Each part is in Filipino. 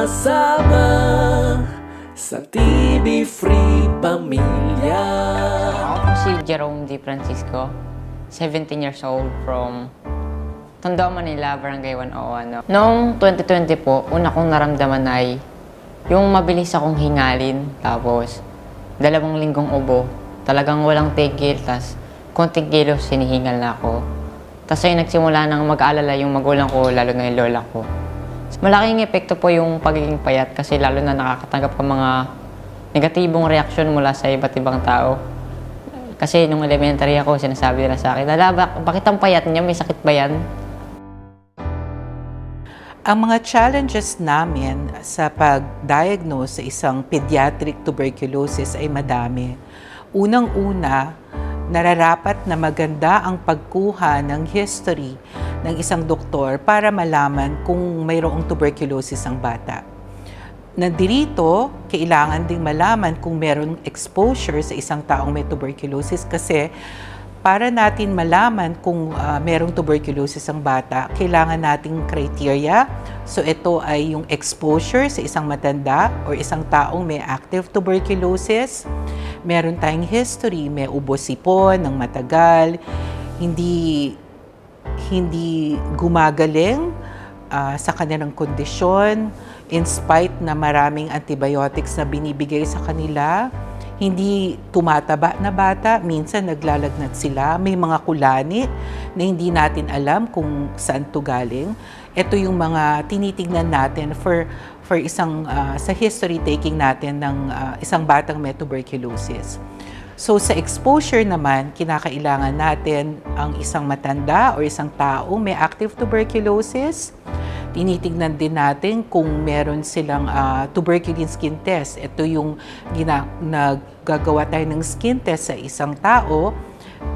sama-sama sa TV Free Pamilya. Ako si Jerome D. Francisco, 17 years old from Tondo, Manila, Barangay 101. Noong 2020 po, una kong naramdaman ay yung mabilis akong hingalin, tapos 2 linggong ubo, talagang walang tigil, tas konting kilos sinihingal na ako. Tas ay nagsimula nang mag-aalala yung magulang ko, lalo na yung lola ko. Malaking epekto po yung pagiging payat kasi lalo na nakakatanggap ng mga negatibong reaksyon mula sa iba't ibang tao. Kasi nung elementary ako, sinasabi nila sa akin, bakit ang payat niya? May sakit ba yan? Ang mga challenges namin sa pag-diagnose sa isang pediatric tuberculosis ay madami. Unang-una, nararapat na maganda ang pagkuha ng history ng isang doktor para malaman kung mayroong tuberculosis ang bata. Nandirito, kailangan ding malaman kung mayroong exposure sa isang taong may tuberculosis kasi para natin malaman kung mayroong tuberculosis ang bata, kailangan nating criteria. So ito ay yung exposure sa isang matanda o isang taong may active tuberculosis. Meron tayong history, may ubo-sipon ng matagal, hindi gumagaling sa kanilang kondisyon, in spite na maraming antibiotics na binibigay sa kanila, hindi tumataba na bata, minsan naglalagnat sila, may mga kulani na hindi natin alam kung saan to galing. Ito yung mga tinitignan natin for isang sa history taking natin ng isang batang may tuberculosis. So sa exposure naman, kinakailangan natin ang isang matanda o isang tao may active tuberculosis. Tinitignan din natin kung meron silang tuberculin skin test. Ito yung naggagawa tayo ng skin test sa isang tao.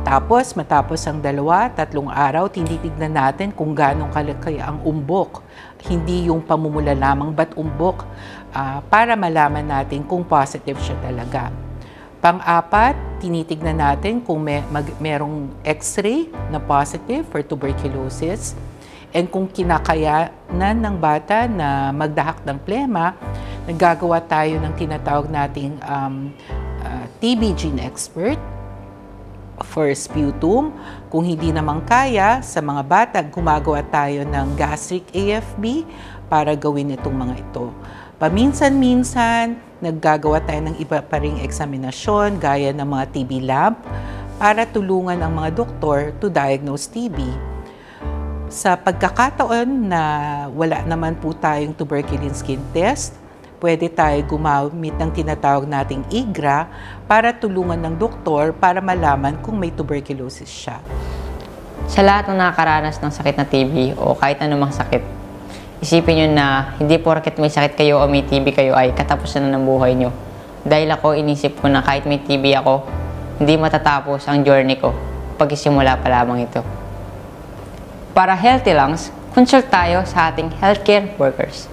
Tapos matapos ang 2-3 araw, tinitignan natin kung gaano kalaki ang umbok. Hindi yung pamumula lamang, but umbok para malaman natin kung positive siya talaga. Pang-apat, tinitignan natin kung merong x-ray na positive for tuberculosis and kung kinakayanan ng bata na magdahak ng plema, naggagawa tayo ng tinatawag nating TB gene expert for sputum. Kung hindi naman kaya, sa mga bata, gumagawa tayo ng gastric AFB para gawin itong mga ito. Paminsan-minsan, naggagawa tayo ng iba pa ring eksaminasyon gaya ng mga TB lab para tulungan ang mga doktor to diagnose TB. Sa pagkakataon na wala naman po tayong tuberculin skin test, pwede tayo gumamit ng tinatawag nating IGRA para tulungan ng doktor para malaman kung may tuberculosis siya. Sa lahat ng nakakaranas ng sakit na TB o kahit anumang sakit, isipin nyo na hindi porket may sakit kayo o may TB kayo ay katapusan na ng buhay nyo. Dahil ako, inisip ko na kahit may TB ako, hindi matatapos ang journey ko pagsisimula pa lamang ito. Para healthy lungs, consult tayo sa ating healthcare workers.